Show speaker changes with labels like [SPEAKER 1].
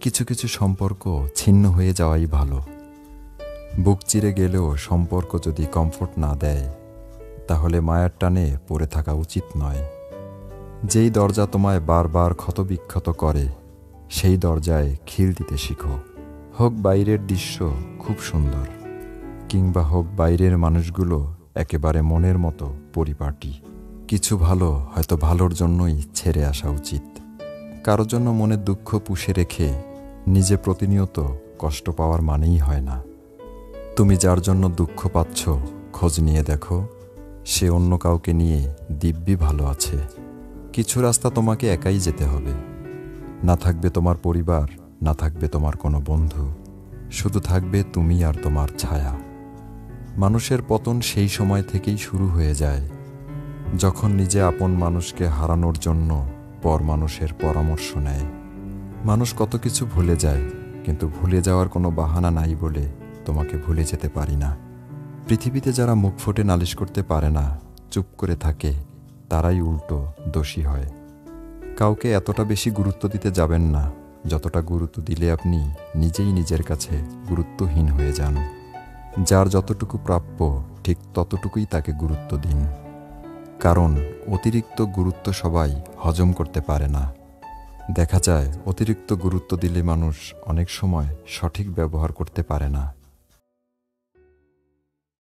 [SPEAKER 1] কিছু কিছু সম্পর্ক ছিন্ন হয়ে যাওয়াই ভালো। বুক চিরে গেলেও সম্পর্ক যদি কমফোর্ট না দেয়, তাহলে মায়ার টানে পড়ে থাকা উচিত নয়। যেই দরজা তোমায় বারবার ক্ষতবিক্ষত করে, সেই দরজায় খিল দিতে শিখো। হোক বাইরের দৃশ্য খুব সুন্দর, কিংবা হোক বাইরের মানুষগুলো একেবারে মনের মতো পরিপাটি, কিছু ভালো হয়তো ভালোর জন্যই ছেড়ে আসা উচিত। কারো জন্য মনে দুঃখ পুষে রেখে নিজে প্রতিনিয়ত কষ্ট পাওয়ার মানেই হয় না। তুমি যার জন্য দুঃখ পাচ্ছ, খোঁজ নিয়ে দেখো, সে অন্য কাউকে নিয়ে দিব্যি ভালো আছে। কিছু রাস্তা তোমাকে একাই যেতে হবে। না থাকবে তোমার পরিবার, না থাকবে তোমার কোনো বন্ধু, শুধু থাকবে তুমি আর তোমার ছায়া। মানুষের পতন সেই সময় থেকেই শুরু হয়ে যায়, যখন নিজে আপন মানুষকে হারানোর জন্য পর মানুষের পরামর্শ নেয়। মানুষ কত কিছু ভুলে যায়, কিন্তু ভুলে যাওয়ার কোনো বাহানা নাই বলে তোমাকে ভুলে যেতে পারি না। পৃথিবীতে যারা মুখ ফুটে নালিশ করতে পারে না, চুপ করে থাকে, তারাই উল্টো দোষী হয়। কাউকে এতটা বেশি গুরুত্ব দিতে যাবেন না, যতটা গুরুত্ব দিলে আপনি নিজেই নিজের কাছে গুরুত্বহীন হয়ে যান। যার যতটুকু প্রাপ্য ঠিক ততটুকুই তাকে গুরুত্ব দিন, কারণ অতিরিক্ত গুরুত্ব সবাই হজম করতে পারে না। দেখা যায় অতিরিক্ত গুরুত্ব দিলে মানুষ অনেক সময় সঠিক ব্যবহার করতে পারে না।